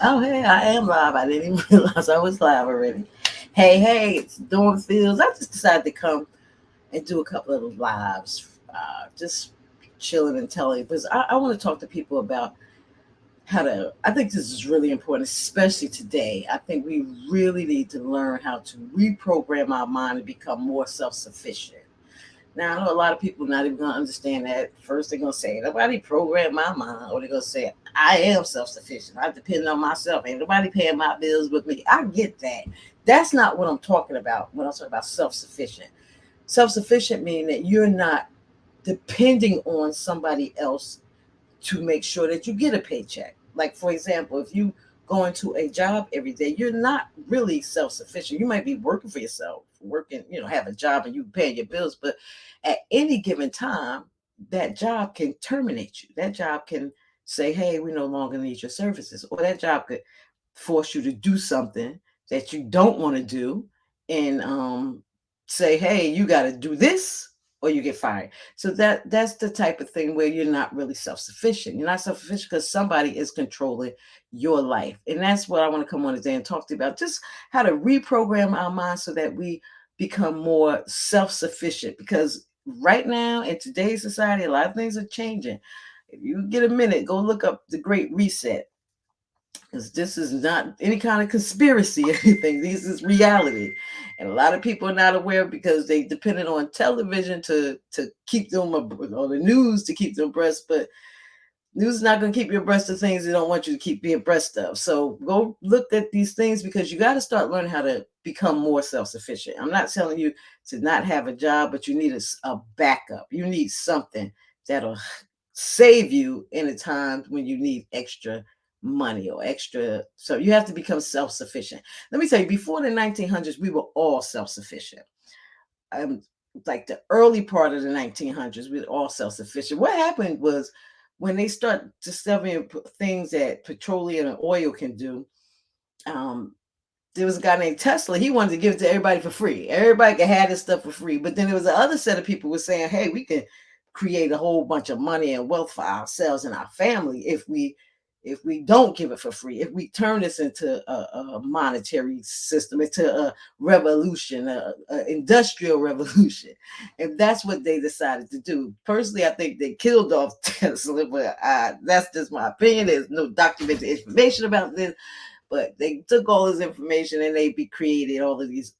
Oh, hey, I am live. I didn't even realize I was live already. Hey, it's Dawn Fields. I just decided to come and do a couple of lives, just chilling and telling. Because I want to talk to people about how to. I think this is really important, especially today. I think we really need to learn how to reprogram our mind and become more self sufficient. Now, I know a lot of people not even going to understand that. First, they're going to say, nobody programmed my mind. Or they're going to say, I am self sufficient. I depend on myself. Ain't nobody paying my bills with me. I get that. That's not what I'm talking about when I'm talking about self sufficient. Self sufficient means that you're not depending on somebody else to make sure that you get a paycheck. Like, for example, if you go into a job every day, you're not really self sufficient. You might be working for yourself, working, have a job and you pay your bills, but at any given time, that job can terminate you. That job can say, hey, we no longer need your services. Or that job could force you to do something that you don't want to do and say, hey, you got to do this or you get fired. So that's the type of thing where you're not really self-sufficient. You're not self-sufficient because somebody is controlling your life. And that's what I want to come on today and talk to you about, just how to reprogram our minds so that we become more self-sufficient. Because right now in today's society, a lot of things are changing. If you get a minute, go look up the Great Reset, because this is not any kind of conspiracy or anything. This is reality, and a lot of people are not aware because they depended on television to keep them, or the news to keep them abreast. But news is not going to keep you abreast of things they don't want you to keep being abreast of. So go look at these things, because you got to start learning how to become more self-sufficient. I'm not telling you to not have a job, but you need a backup. You need something that'll save you in a time when you need extra money or extra. So you have to become self-sufficient. Let me tell you, before the 1900s, we were all self-sufficient. Um, like the early part of the 1900s, we were all self-sufficient. What happened was when they start discovering things that petroleum and oil can do. Um, there was a guy named Tesla. He wanted to give it to everybody for free. Everybody could have this stuff for free. But then there was another set of people who were saying, hey, we can create a whole bunch of money and wealth for ourselves and our family if we don't give it for free, if we turn this into a monetary system, into a revolution, a industrial revolution. And that's what they decided to do. Personally, I think they killed off Tesla, but that's just my opinion. There's no documented information about this, but they took all this information and they created all of these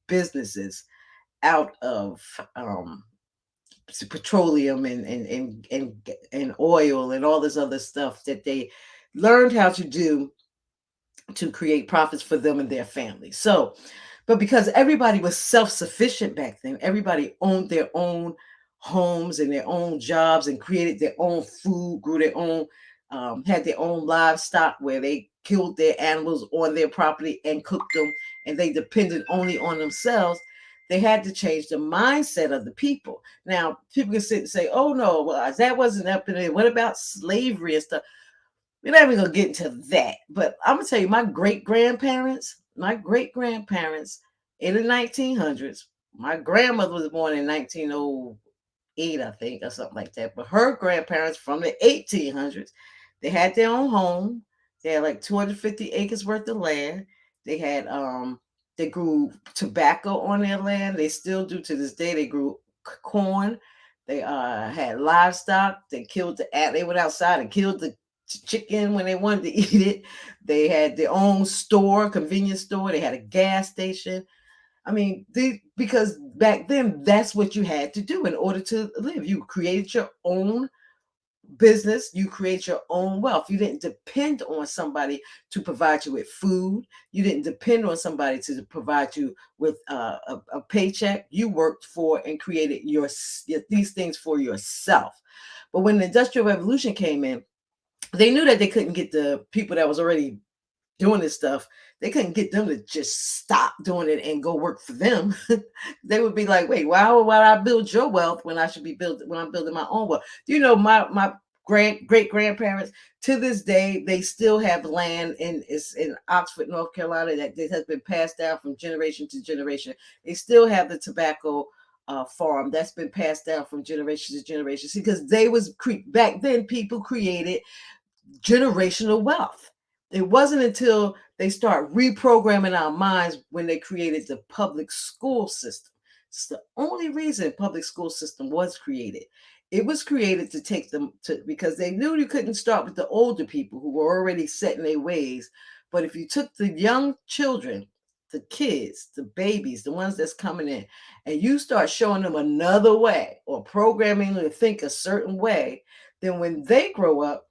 businesses out of petroleum and oil and all this other stuff that they learned how to do to create profits for them and their families. So, but because everybody was self-sufficient back then, everybody owned their own homes and their own jobs and created their own food, grew their own, had their own livestock where they killed their animals on their property and cooked them, and they depended only on themselves. They had to change the mindset of the people. Now, people can sit and say, "Oh no, well, that wasn't up in there. What about slavery and stuff?" We're not even gonna get into that. But I'm gonna tell you, my great grandparents in the 1900s. My grandmother was born in 1908, I think, or something like that. But her grandparents from the 1800s, they had their own home. They had like 250 acres worth of land. They had they grew tobacco on their land. They still do to this day. They grew corn. They had livestock. They killed they went outside and killed the chicken when they wanted to eat it. They had their own store, convenience store. They had a gas station. I mean, because back then that's what you had to do in order to live. You created your own business, you create your own wealth. You didn't depend on somebody to provide you with food. You didn't depend on somebody to provide you with a paycheck. You worked for and created these things for yourself. But when the Industrial Revolution came in, they knew that they couldn't get the people that was already doing this stuff. They couldn't get them to just stop doing it and go work for them. They would be like, wait, why would I build your wealth when I should be building when I'm building my own wealth? You know, my great grandparents, to this day, they still have land in Oxford, North Carolina, that has been passed down from generation to generation. They still have the tobacco farm that's been passed down from generation to generation. See, because back then people created generational wealth. It wasn't until they start reprogramming our minds when they created the public school system. It's the only reason public school system was created. It was created to take them to, because they knew you couldn't start with the older people who were already set in their ways. But if you took the young children, the kids, the babies, the ones that's coming in, and you start showing them another way or programming them to think a certain way, then when they grow up,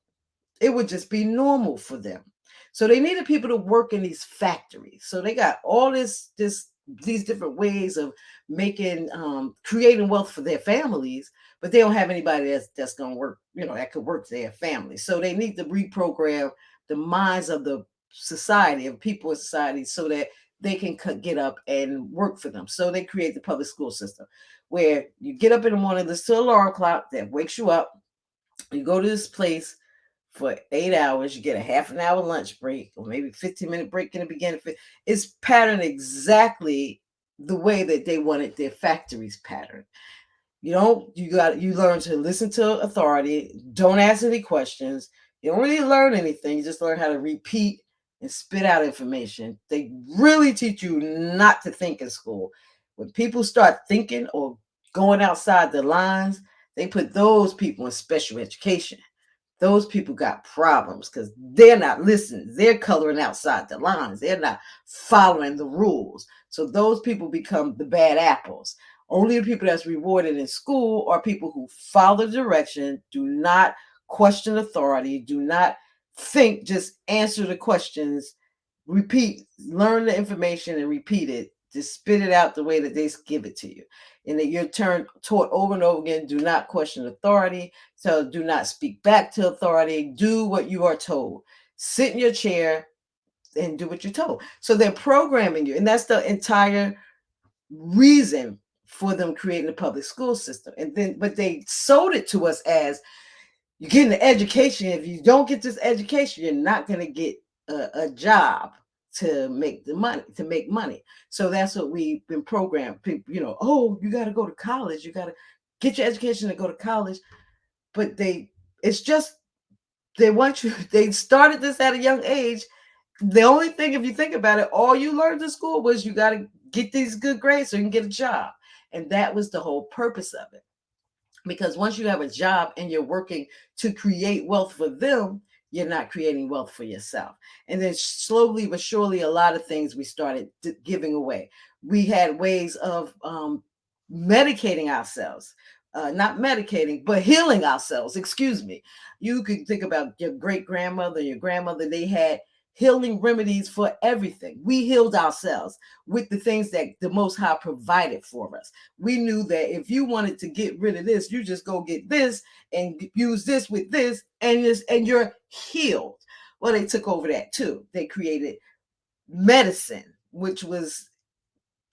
it would just be normal for them. So they needed people to work in these factories. So they got all these different ways of making creating wealth for their families, but they don't have anybody that's going to work, that could work their family. So they need to reprogram the minds of the society, of people in society, so that they can get up and work for them. So they create the public school system where you get up in the morning, listen to an alarm clock that wakes you up. You go to this place for 8 hours. You get a half an hour lunch break, or maybe 15-minute break in the beginning. It's patterned exactly the way that they wanted their factories patterned. You learn to listen to authority. Don't ask any questions. You don't really learn anything. You just learn how to repeat and spit out information. They really teach you not to think in school. When people start thinking or going outside the lines, they put those people in special education. Those people got problems because they're not listening. They're coloring outside the lines. They're not following the rules. So those people become the bad apples. Only the people that's rewarded in school are people who follow direction, do not question authority, do not think, just answer the questions, repeat, learn the information and repeat it. Just spit it out the way that they give it to you. And that you're taught over and over again, do not question authority. So do not speak back to authority. Do what you are told. Sit in your chair and do what you're told. So they're programming you. And that's the entire reason for them creating the public school system. And then, but they sold it to us as, you're getting an education. If you don't get this education, you're not going to get a job to make money. So that's what we've been programmed. People, oh, you got to go to college. You got to get your education to go to college. But it's just, they want you, they started this at a young age. The only thing, if you think about it, all you learned in school was you got to get these good grades so you can get a job. And that was the whole purpose of it. Because once you have a job and you're working to create wealth for them, you're not creating wealth for yourself. And then slowly but surely, a lot of things we started giving away. We had ways of medicating ourselves, not medicating, but healing ourselves. Excuse me. You could think about your great grandmother, your grandmother, they had healing remedies for everything. We healed ourselves with the things that the Most High provided for us. We knew that if you wanted to get rid of this, you just go get this and use this with this, and you're healed. Well, they took over that too. They created medicine, which was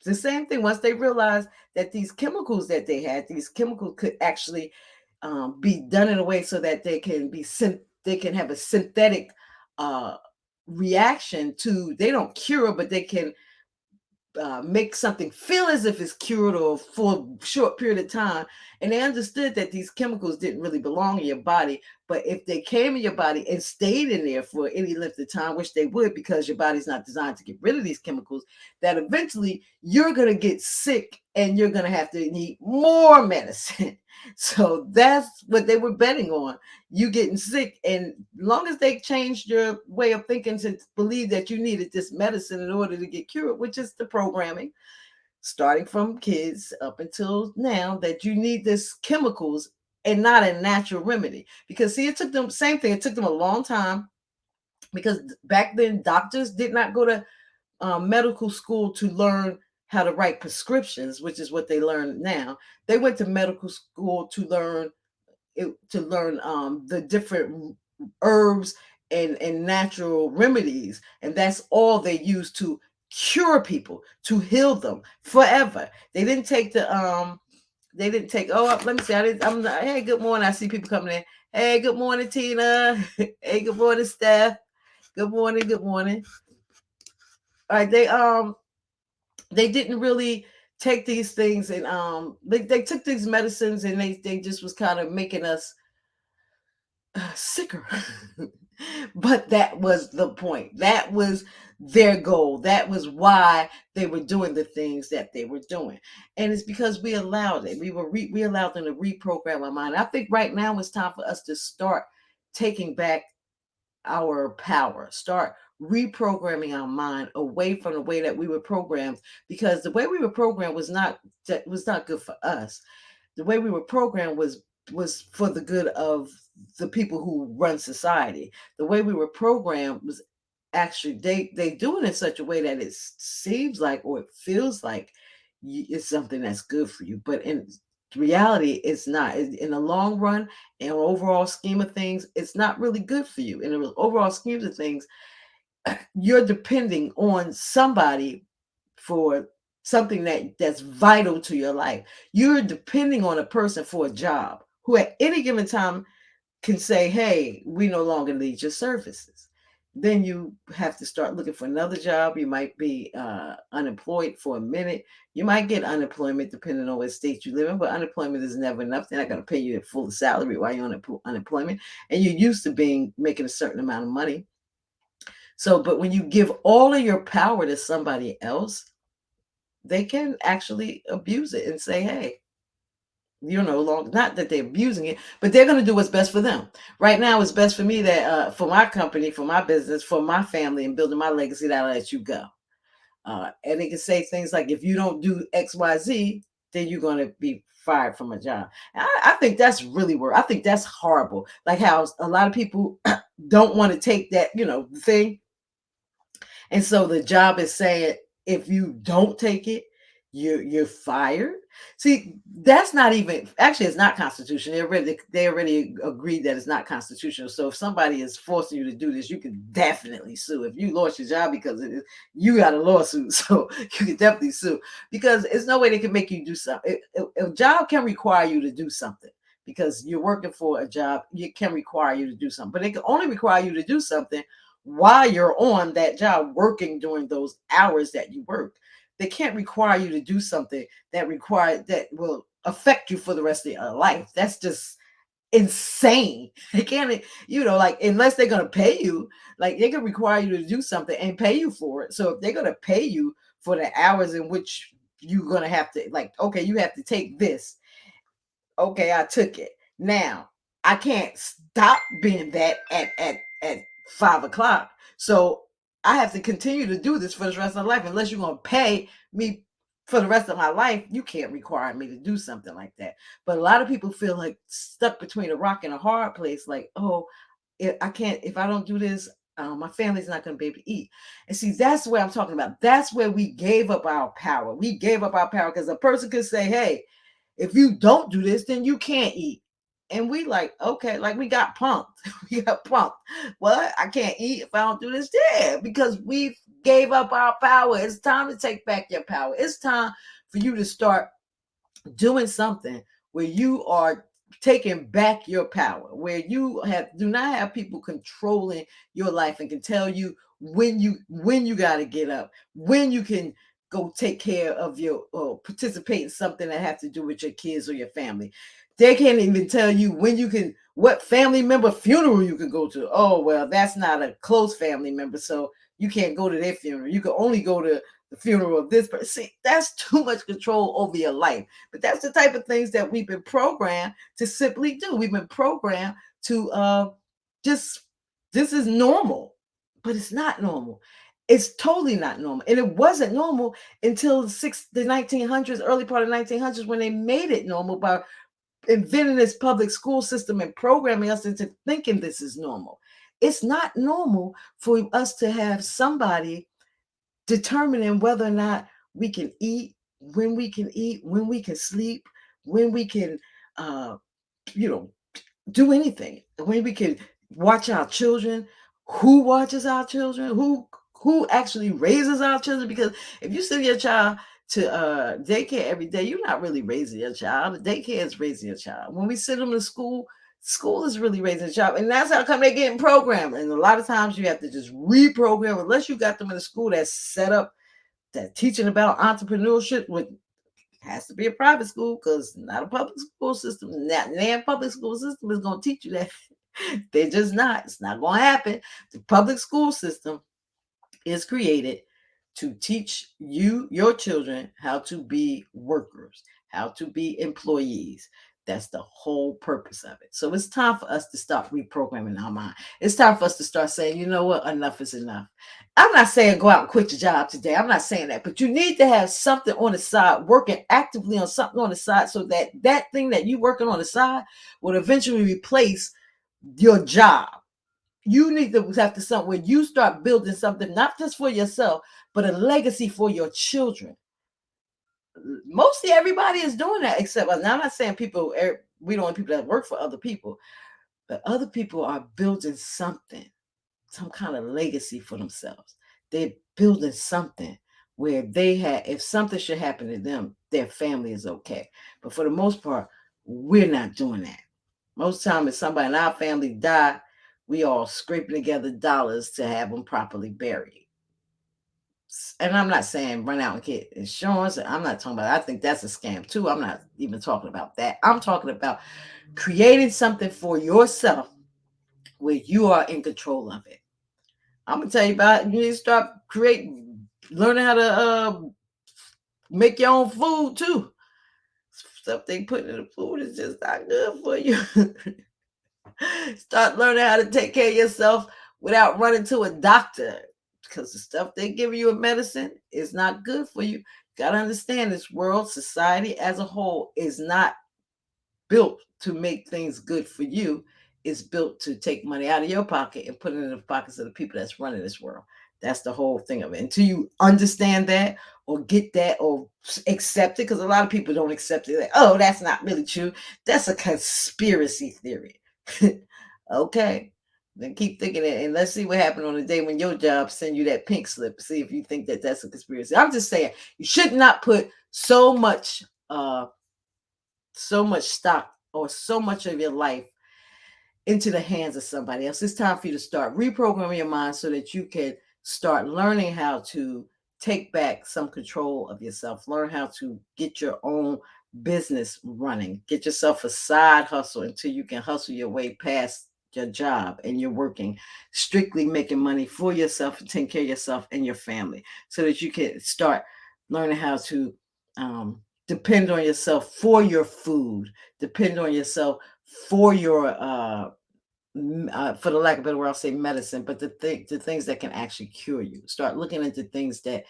the same thing. Once they realized that these chemicals that they had, these chemicals could actually be done in a way so that they can have a synthetic reaction to, they don't cure, but they can make something feel as if it's cured or for a short period of time. And they understood that these chemicals didn't really belong in your body, but if they came in your body and stayed in there for any length of time, which they would, because your body's not designed to get rid of these chemicals, that eventually you're going to get sick and you're going to have to need more medicine. So that's what they were betting on, you getting sick. And long as they changed your way of thinking to believe that you needed this medicine in order to get cured, which is the programming, starting from kids up until now, that you need this chemicals and not a natural remedy. Because see, it took them, same thing, it took them a long time, because back then doctors did not go to medical school to learn how to write prescriptions, which is what they learn now. They went to medical school to learn the different herbs and natural remedies, and that's all they used to cure people, to heal them forever. They didn't take let me see, hey, good morning, I see people coming in. Hey, good morning, Tina. Hey, good morning, Steph. Good morning. All right, they didn't really take these things, and they took these medicines, and they just was kind of making us sicker. But that was the point. That was their goal. That was why they were doing the things that they were doing. And it's because we allowed it. We allowed them to reprogram our mind. I think right now it's time for us to start taking back our power, start reprogramming our mind away from the way that we were programmed, because the way we were programmed was not good for us. The way we were programmed was for the good of the people who run society. The way we were programmed was actually they do it in such a way that it seems like, or it feels like, it's something that's good for you, but in reality it's not. In the long run and overall scheme of things, it's not really good for you. In the overall schemes of things, you're depending on somebody for something that's vital to your life. You're depending on a person for a job who at any given time can say, hey, we no longer need your services. Then you have to start looking for another job. You might be unemployed for a minute. You might get unemployment depending on what state you live in, but unemployment is never enough. They're not going to pay you a full salary while you're on unemployment. And you're used to making a certain amount of money. So, but when you give all of your power to somebody else, they can actually abuse it and say, hey, you're no longer, not that they're abusing it, but they're going to do what's best for them. Right now, it's best for me that for my company, for my business, for my family, and building my legacy, that I let you go. And they can say things like, if you don't do XYZ, then you're going to be fired from a job. And I think that's really I think that's horrible. Like how a lot of people don't want to take that, thing, and so the job is saying, if you don't take it, you're fired. See, that's not even, actually it's not constitutional. They already agreed that it's not constitutional. So if somebody is forcing you to do this, you can definitely sue. If you lost your job because of it, you got a lawsuit. So you can definitely sue, because there's no way they can make you do something. A job can require you to do something because you're working for a job. It can require you to do something, but it can only require you to do something while you're on that job working during those hours that you work. They can't require you to do something that will affect you for the rest of your life. That's just insane. They can't, like, unless they're gonna pay you, like they can require you to do something and pay you for it. So if they're gonna pay you for the hours in which you're gonna have to, like, okay, you have to take this. Okay, I took it. Now I can't stop being that at 5 o'clock. So I have to continue to do this for the rest of my life. Unless you're gonna pay me for the rest of my life, you can't require me to do something like that. But a lot of people feel like stuck between a rock and a hard place. Like, oh, I can't, if I don't do this, my family's not going to be able to eat. And see, that's where I'm talking about. That's where we gave up our power. We gave up our power because a person could say, hey, if you don't do this, then you can't eat. And we like, okay, like we got punked. We got punked. What? I can't eat if I don't do this? Yeah, because we gave up our power. It's time to take back your power. It's time for you to start doing something where you are taking back your power, where you do not have people controlling your life and can tell you when you got to get up, when you can go take care of your, or participate in something that has to do with your kids or your family. They can't even tell you when you can, what family member funeral you can go to. Oh, well, that's not a close family member, so you can't go to their funeral. You can only go to the funeral of this person. See, that's too much control over your life. But that's the type of things that we've been programmed to simply do. We've been programmed to just, this is normal, but it's not normal. It's totally not normal. And it wasn't normal until the 1900s, early part of 1900s, when they made it normal by inventing this public school system and programming us into thinking this is normal. It's not normal for us to have somebody determining whether or not we can eat, when we can sleep, when we can, uh, you know, do anything, when we can watch our children, who watches our children, who actually raises our children. Because if you send your child to daycare every day, you're not really raising your child. The daycare is raising your child. When we send them to school, school is really raising a child. And that's how come they're getting programmed. And a lot of times you have to just reprogram, unless you got them in a school that's set up, that teaching about entrepreneurship, with has to be a private school, because not a public school system. Not public school system is going to teach you that. They're just not. It's not going to happen. The public school system is created to teach you, your children, how to be workers, how to be employees. That's the whole purpose of it. So it's time for us to start reprogramming our mind. It's time for us to start saying, you know what, enough is enough. I'm not saying go out and quit your job today. I'm not saying that, but you need to have something on the side, working actively on something on the side, so that that thing that you're working on the side will eventually replace your job. You need to have to something where you start building something, not just for yourself, but a legacy for your children. Mostly everybody is doing that, except now I'm not saying people, we don't want people that work for other people, but other people are building something, some kind of legacy for themselves. They're building something where they have, if something should happen to them, their family is okay. But for the most part, we're not doing that. Most time, if somebody in our family die, we all scraping together dollars to have them properly buried. And I'm not saying run out and get insurance. I'm not talking about, I think that's a scam too. I'm not even talking about that. I'm talking about creating something for yourself where you are in control of it. I'm gonna tell you about it. You need to start learning how to make your own food too. Stuff they put in the food is just not good for you. Start learning how to take care of yourself without running to a doctor, because the stuff they give you in medicine is not good for you. Got to understand, this world, society as a whole, is not built to make things good for you. It's built to take money out of your pocket and put it in the pockets of the people that's running this world. That's the whole thing of it. Until you understand that or get that or accept it, because a lot of people don't accept it. Like, oh, that's not really true. That's a conspiracy theory. Okay. Then keep thinking it, and let's see what happened on the day when your job send you that pink slip. See if you think that that's a conspiracy. I'm just saying you should not put so much stock or so much of your life into the hands of somebody else. It's time for you to start reprogramming your mind so that you can start learning how to take back some control of yourself, learn how to get your own business running, get yourself a side hustle until you can hustle your way past your job and you're working strictly making money for yourself and taking care of yourself and your family, so that you can start learning how to depend on yourself for your food, depend on yourself for your for the lack of a better word, I'll say medicine, but the things that can actually cure you. Start looking into things that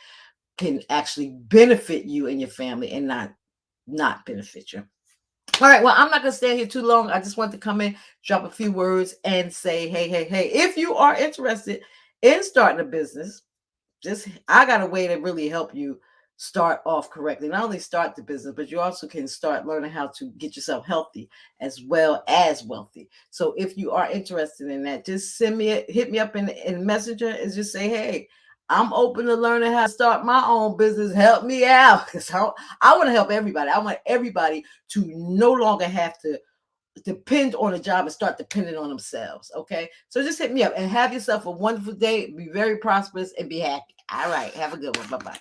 can actually benefit you and your family, and not benefit you. All right, well, I'm not gonna stay here too long. I just want to come in, drop a few words, and say, hey, if you are interested in starting a business, I got a way to really help you start off correctly. Not only start the business, but you also can start learning how to get yourself healthy as well as wealthy. So if you are interested in that, just hit me up in Messenger and just say, hey, I'm open to learning how to start my own business. Help me out. Because I want to help everybody. I want everybody to no longer have to depend on a job and start depending on themselves. Okay. So just hit me up and have yourself a wonderful day. Be very prosperous and be happy. All right. Have a good one. Bye-bye.